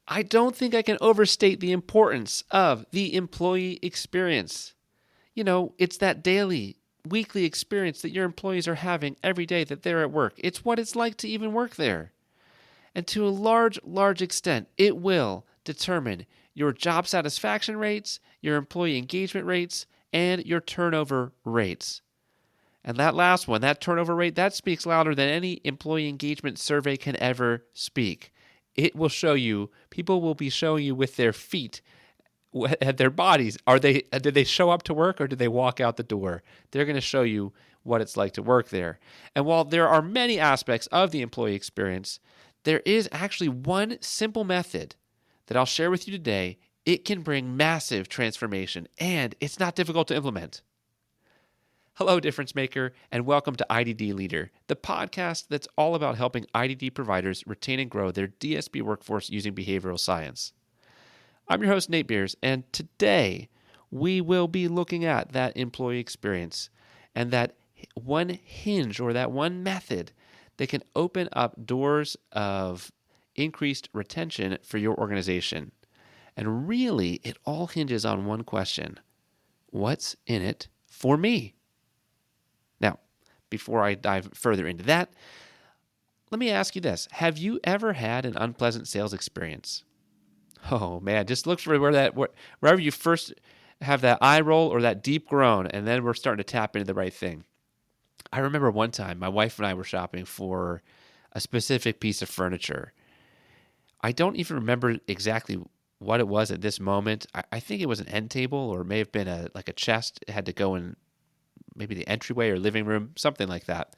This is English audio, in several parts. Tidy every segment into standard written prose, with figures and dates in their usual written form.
I don't think I can overstate the importance of the employee experience. It's that daily, weekly experience that your employees are having every day that they're at work. It's what it's like to even work there. And to a large, large extent, it will determine your job satisfaction rates, your employee engagement rates, and your turnover rates. And that last one, that turnover rate, that speaks louder than any employee engagement survey can ever speak. It will show you, people will be showing you with their feet at their bodies. Did they show up to work or did they walk out the door? They're going to show you what it's like to work there. And while there are many aspects of the employee experience, there is actually one simple method that I'll share with you today. It can bring massive transformation, and it's not difficult to implement. Hello, difference maker, and welcome to IDD Leader, the podcast that's all about helping IDD providers retain and grow their DSP workforce using behavioral science. I'm your host, Nate Beers, and today we will be looking at that employee experience and that one hinge or that one method that can open up doors of increased retention for your organization. And really, it all hinges on one question: what's in it for me? Now, before I dive further into that, let me ask you this. Have you ever had an unpleasant sales experience? Oh man, just look for wherever you first have that eye roll or that deep groan, and then we're starting to tap into the right thing. I remember one time my wife and I were shopping for a specific piece of furniture. I don't even remember exactly what it was at this moment. I think it was an end table, or it may have been a chest. It had to go in maybe the entryway or living room, something like that.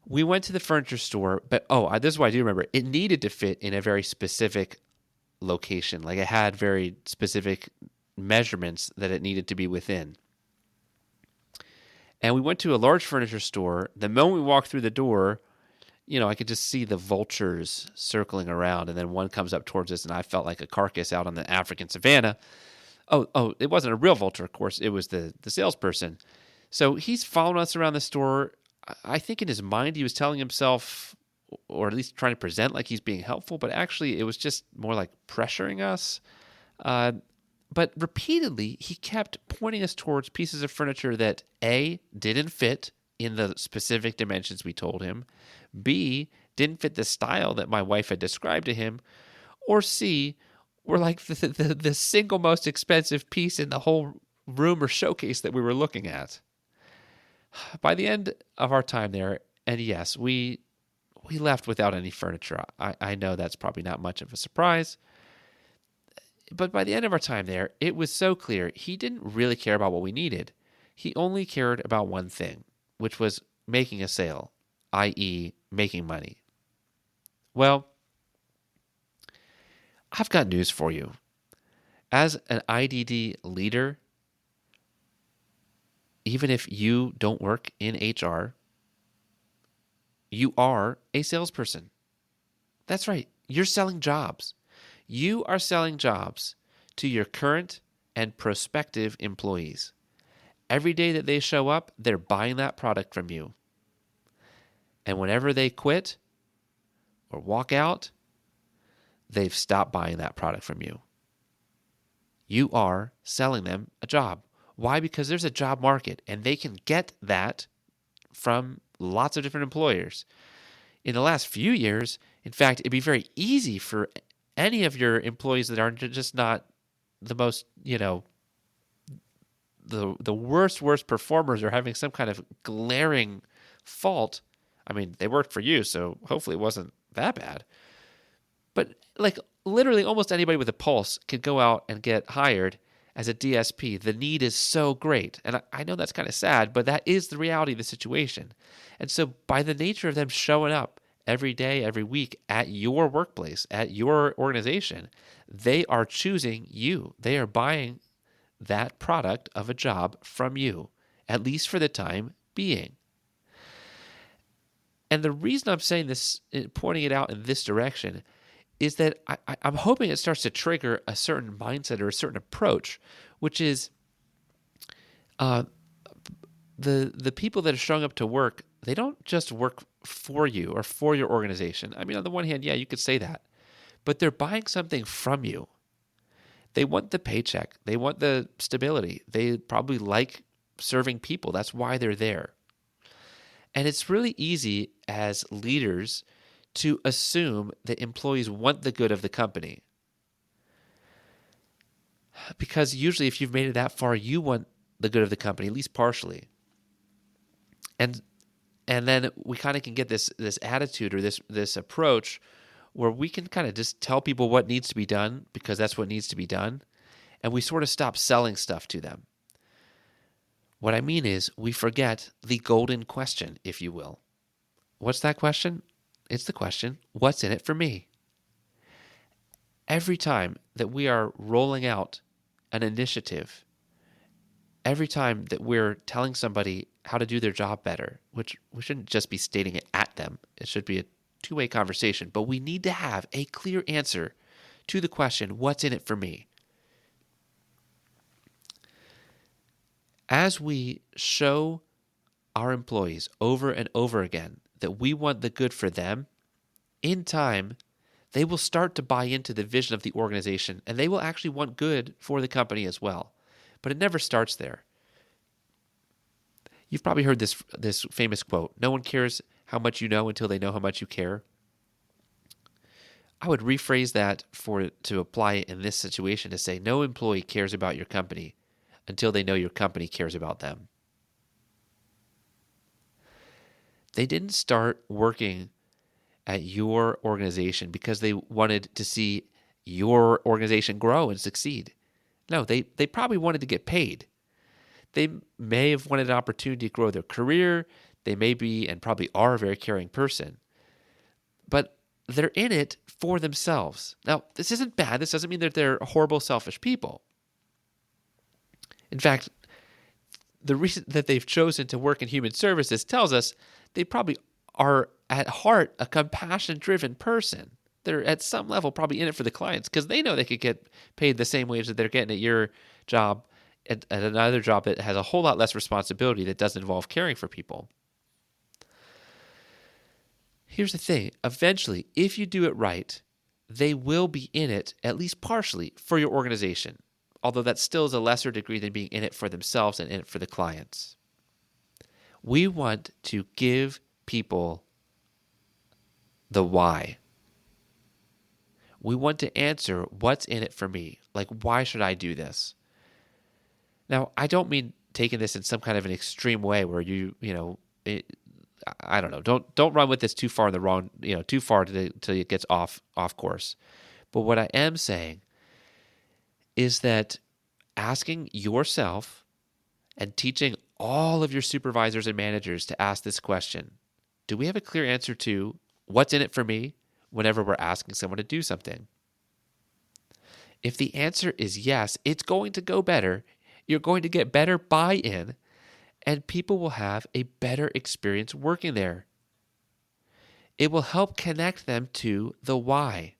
We went to the furniture store, but this is what I do remember. It needed to fit in a very specific location. Like it had very specific measurements that it needed to be within. And we went to a large furniture store. The moment we walked through the door, I could just see the vultures circling around, and then one comes up towards us, and I felt like a carcass out on the African savannah. Oh, it wasn't a real vulture, of course. It was the salesperson. So he's following us around the store. I think in his mind he was telling himself, or at least trying to present like he's being helpful, but actually it was just more like pressuring us. But repeatedly, he kept pointing us towards pieces of furniture that A, didn't fit in the specific dimensions we told him, B, didn't fit the style that my wife had described to him, or C, were like the single most expensive piece in the whole room or showcase that we were looking at. By the end of our time there, and yes, we left without any furniture. I know that's probably not much of a surprise. But by the end of our time there, it was so clear he didn't really care about what we needed. He only cared about one thing, which was making a sale, i.e. making money. Well, I've got news for you. As an IDD leader, even if you don't work in HR, you are a salesperson. That's right. You're selling jobs. You are selling jobs to your current and prospective employees. Every day that they show up, they're buying that product from you. And whenever they quit or walk out, they've stopped buying that product from you. You are selling them a job. Why? Because there's a job market, and they can get that from lots of different employers. In the last few years, in fact, it'd be very easy for any of your employees that are just not the most, the worst performers, or having some kind of glaring fault. I mean, they worked for you, so hopefully it wasn't that bad. But like literally almost anybody with a pulse could go out and get hired as a DSP. The need is so great. And I know that's kind of sad, but that is the reality of the situation. And so by the nature of them showing up every day, every week at your workplace, at your organization, they are choosing you. They are buying that product of a job from you, at least for the time being. And the reason I'm saying this, pointing it out in this direction, is that I'm hoping it starts to trigger a certain mindset or a certain approach, which is the people that are showing up to work, they don't just work for you or for your organization. I mean, on the one hand, yeah, you could say that. but they're buying something from you. They want the paycheck. They want the stability. They probably like serving people. That's why they're there. And it's really easy as leaders to assume that employees want the good of the company. Because usually if you've made it that far, you want the good of the company, at least partially. And then we kind of can get this attitude or this approach where we can kind of just tell people what needs to be done because that's what needs to be done. And we sort of stop selling stuff to them. What I mean is we forget the golden question, if you will. What's that question? It's the question, what's in it for me? Every time that we are rolling out an initiative, every time that we're telling somebody how to do their job better, which we shouldn't just be stating it at them, it should be a two-way conversation, but we need to have a clear answer to the question, what's in it for me? As we show our employees over and over again that we want the good for them, in time, they will start to buy into the vision of the organization, and they will actually want good for the company as well. But it never starts there. You've probably heard this famous quote, no one cares how much you know until they know how much you care. I would rephrase that to apply it in this situation to say no employee cares about your company until they know your company cares about them. They didn't start working at your organization because they wanted to see your organization grow and succeed. No, they probably wanted to get paid. They may have wanted an opportunity to grow their career. They may be and probably are a very caring person. But they're in it for themselves. Now, this isn't bad. This doesn't mean that they're horrible, selfish people. In fact, the reason that they've chosen to work in human services tells us they probably are at heart a compassion-driven person. They're at some level probably in it for the clients because they know they could get paid the same wage that they're getting at your job, at another job that has a whole lot less responsibility that doesn't involve caring for people. Here's the thing. Eventually, if you do it right, they will be in it, at least partially, for your organization, although that still is a lesser degree than being in it for themselves and in it for the clients. We want to give people the why. We want to answer what's in it for me. Like, why should I do this? Now, I don't mean taking this in some kind of an extreme way where I don't know. Don't run with this too far in the wrong, too far till it gets off course. But what I am saying is that asking yourself and teaching all of your supervisors and managers to ask this question, do we have a clear answer to what's in it for me whenever we're asking someone to do something? If the answer is yes, it's going to go better. You're going to get better buy-in, and people will have a better experience working there. It will help connect them to the why.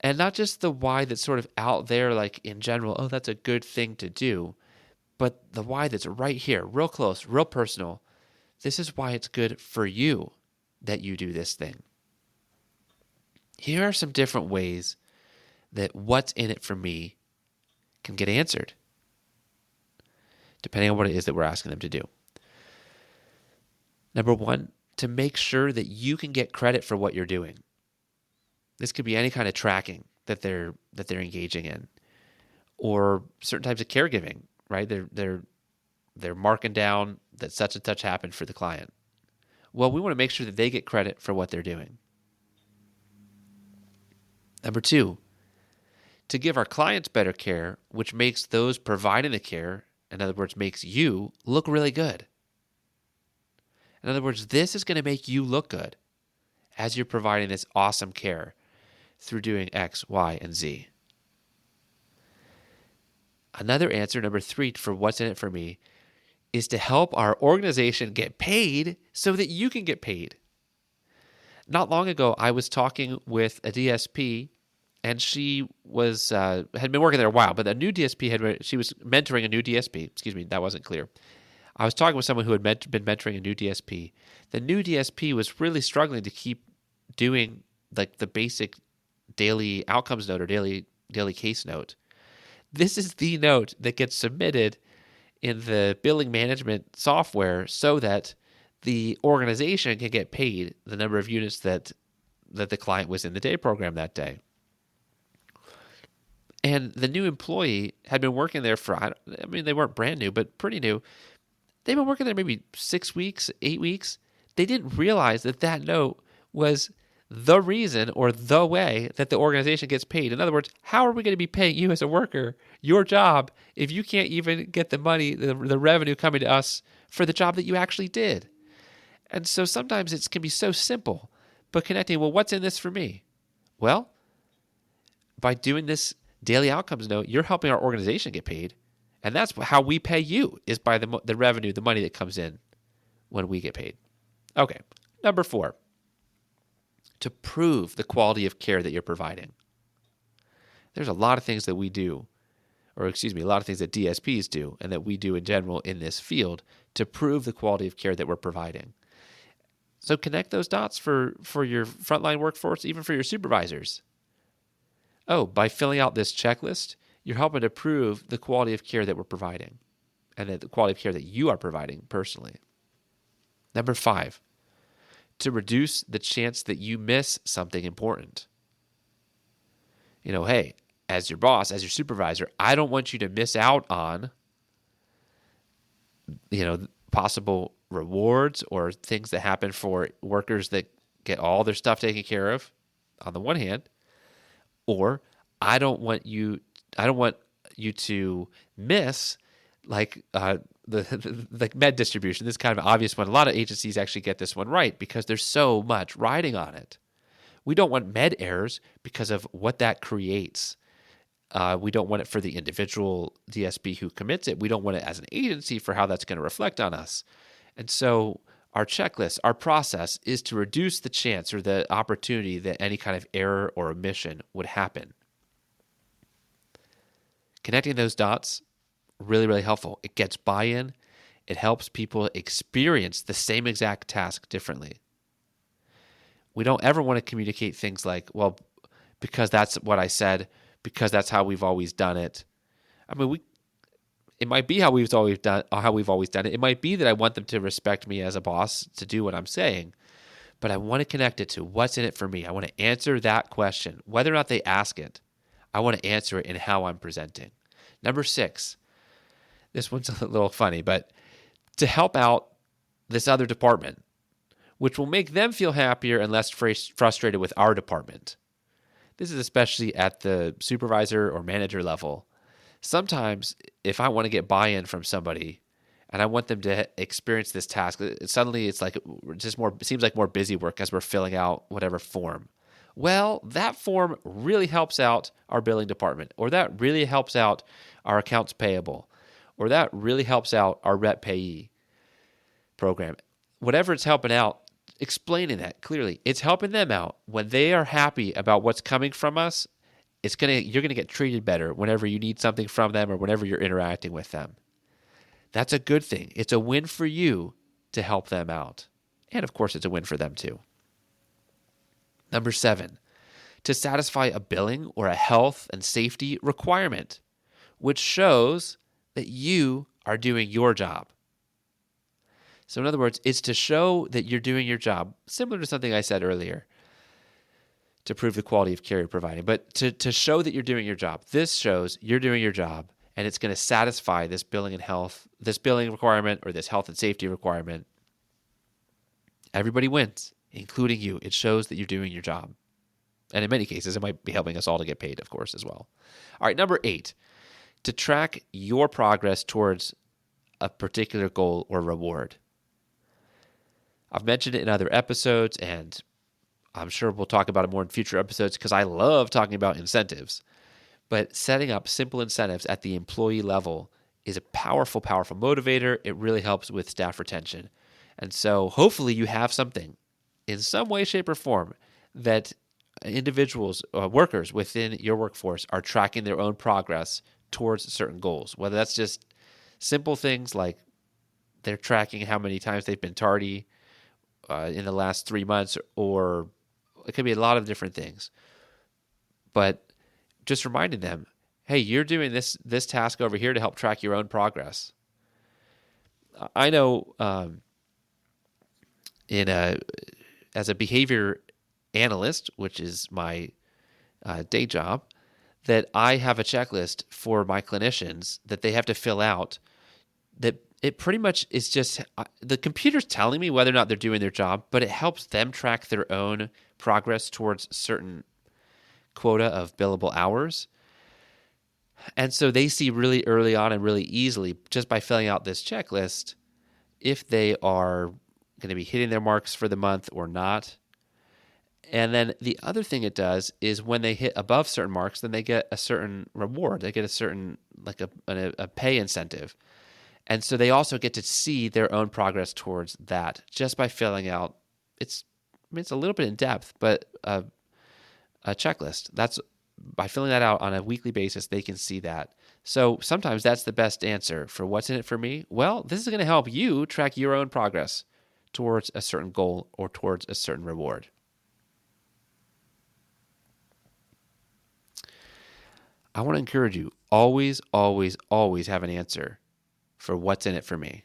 And not just the why that's sort of out there, like in general, oh, that's a good thing to do, but the why that's right here, real close, real personal. This is why it's good for you that you do this thing. Here are some different ways that what's in it for me can get answered, depending on what it is that we're asking them to do. Number one, to make sure that you can get credit for what you're doing. This could be any kind of tracking that they're engaging in, or certain types of caregiving, right? They're marking down that such and such happened for the client. Well, we want to make sure that they get credit for what they're doing. Number two, to give our clients better care, which makes those providing the care, in other words, makes you look really good. In other words, this is going to make you look good as you're providing this awesome care through doing X, Y, and Z. Another answer, number three, for what's in it for me, is to help our organization get paid so that you can get paid. Not long ago, I was talking with a DSP, and she was had been working there a while, but a new DSP she was mentoring a new DSP. Excuse me, that wasn't clear. I was talking with someone who had been mentoring a new DSP. The new DSP was really struggling to keep doing like the basic daily outcomes note or daily case note. This is the note that gets submitted in the billing management software so that the organization can get paid the number of units that the client was in the day program that day. And the new employee had been working there they weren't brand new, but pretty new. They've been working there maybe 6 weeks, 8 weeks. They didn't realize that note was the reason or the way that the organization gets paid. In other words, how are we going to be paying you as a worker your job if you can't even get the money, the revenue coming to us for the job that you actually did? And so sometimes it can be so simple, but connecting, well, what's in this for me? Well, by doing this daily outcomes note, you're helping our organization get paid. And that's how we pay you, is by the revenue, the money that comes in when we get paid. Okay, number 4. To prove the quality of care that you're providing. There's a lot of things that we do, a lot of things that DSPs do and that we do in general in this field to prove the quality of care that we're providing. So connect those dots for your frontline workforce, even for your supervisors. Oh, by filling out this checklist, you're helping to prove the quality of care that we're providing and the quality of care that you are providing personally. Number 5. To reduce the chance that you miss something important. Hey, as your boss, as your supervisor, I don't want you to miss out on, possible rewards or things that happen for workers that get all their stuff taken care of, on the one hand, or I don't want you to miss the med distribution. This is kind of an obvious one. A lot of agencies actually get this one right because there's so much riding on it. We don't want med errors because of what that creates. We don't want it for the individual DSP who commits it. We don't want it as an agency for how that's going to reflect on us. And so our checklist, our process is to reduce the chance or the opportunity that any kind of error or omission would happen. Connecting those dots, really, really helpful. It gets buy-in. It helps people experience the same exact task differently. We don't ever want to communicate things like, well, because that's what I said, because that's how we've always done it. It might be how we've always done it. It might be that I want them to respect me as a boss to do what I'm saying, but I want to connect it to what's in it for me. I want to answer that question, whether or not they ask it. I want to answer it in how I'm presenting. Number 6, this one's a little funny, but to help out this other department, which will make them feel happier and less frustrated with our department. This is especially at the supervisor or manager level. Sometimes if I want to get buy-in from somebody and I want them to experience this task, suddenly it's like it seems like more busy work as we're filling out whatever form. Well, that form really helps out our billing department, or that really helps out our accounts payable, or that really helps out our rep payee program. Whatever it's helping out, explaining that clearly. It's helping them out. When they are happy about what's coming from us, you're gonna get treated better whenever you need something from them or whenever you're interacting with them. That's a good thing. It's a win for you to help them out. And of course, it's a win for them too. Number 7, to satisfy a billing or a health and safety requirement, which shows that you are doing your job. So in other words, it's to show that you're doing your job, similar to something I said earlier, to prove the quality of care you're providing. But to show that you're doing your job, this shows you're doing your job, and it's going to satisfy this billing requirement or this health and safety requirement. Everybody wins, including you. It shows that you're doing your job. And in many cases, it might be helping us all to get paid, of course, as well. All right, number 8, to track your progress towards a particular goal or reward. I've mentioned it in other episodes, and I'm sure we'll talk about it more in future episodes because I love talking about incentives. But setting up simple incentives at the employee level is a powerful, powerful motivator. It really helps with staff retention. And so hopefully you have something in some way, shape, or form that individuals, workers within your workforce are tracking their own progress towards certain goals, whether that's just simple things like they're tracking how many times they've been tardy in the last 3 months, or it could be a lot of different things. But just reminding them, hey, you're doing this task over here to help track your own progress. I know as a behavior analyst, which is my day job, that I have a checklist for my clinicians that they have to fill out. That it pretty much is just the computer's telling me whether or not they're doing their job, but it helps them track their own progress towards certain quota of billable hours. And so they see really early on and really easily, just by filling out this checklist, if they are going to be hitting their marks for the month or not. And then the other thing it does is when they hit above certain marks, then they get a certain reward. They get a certain, like a pay incentive. And so they also get to see their own progress towards that just by filling out. It's a little bit in depth, but a checklist. That's by filling that out on a weekly basis, they can see that. So sometimes that's the best answer for what's in it for me. Well, this is going to help you track your own progress towards a certain goal or towards a certain reward. I want to encourage you, always, always, always have an answer for what's in it for me.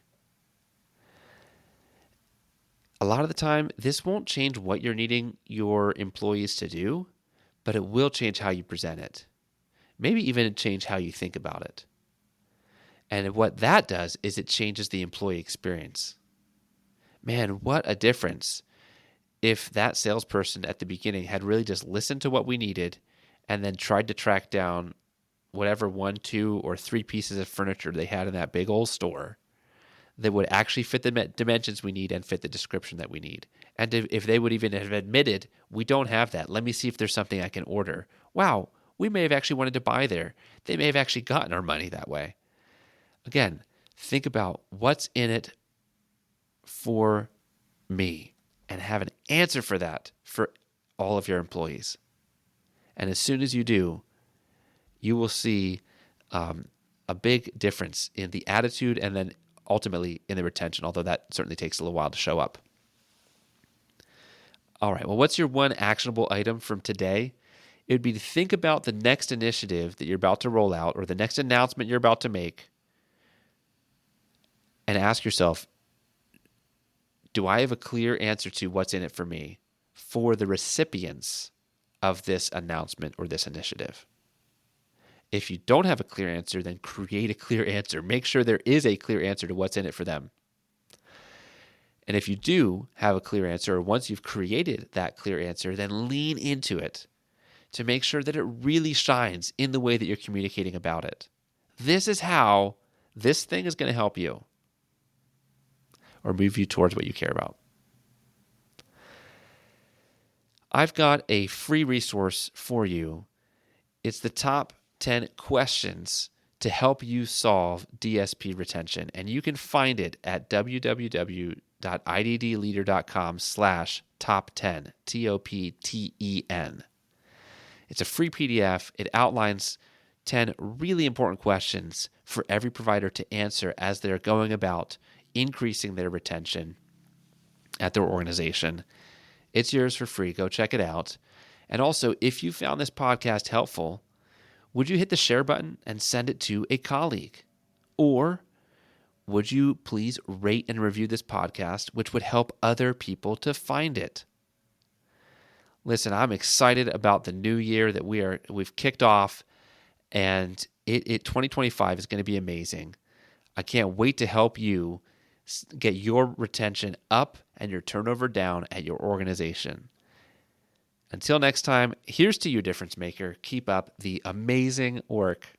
A lot of the time, this won't change what you're needing your employees to do, but it will change how you present it. Maybe even change how you think about it. And what that does is it changes the employee experience. Man, what a difference if that salesperson at the beginning had really just listened to what we needed and then tried to track down whatever 1, 2, or 3 pieces of furniture they had in that big old store that would actually fit the dimensions we need and fit the description that we need. And if they would even have admitted, we don't have that. Let me see if there's something I can order. Wow, we may have actually wanted to buy there. They may have actually gotten our money that way. Again, think about what's in it for me and have an answer for that for all of your employees. And as soon as you do, you will see a big difference in the attitude and then ultimately in the retention, although that certainly takes a little while to show up. All right, well, what's your one actionable item from today? It would be to think about the next initiative that you're about to roll out or the next announcement you're about to make and ask yourself, do I have a clear answer to what's in it for me for the recipients of this announcement or this initiative? If you don't have a clear answer, then create a clear answer. Make sure there is a clear answer to what's in it for them. And if you do have a clear answer, or once you've created that clear answer, then lean into it to make sure that it really shines in the way that you're communicating about it. This is how this thing is going to help you or move you towards what you care about. I've got a free resource for you. It's the top 10 questions to help you solve DSP retention. And you can find it at www.iddleader.com/top10, TOPTEN. It's a free PDF. It outlines 10 really important questions for every provider to answer as they're going about increasing their retention at their organization. It's yours for free. Go check it out. And also, if you found this podcast helpful, would you hit the share button and send it to a colleague? Or would you please rate and review this podcast, which would help other people to find it? Listen, I'm excited about the new year that we've kicked off, and 2025 is going to be amazing. I can't wait to help you get your retention up and your turnover down at your organization. Until next time, here's to you, difference maker. Keep up the amazing work.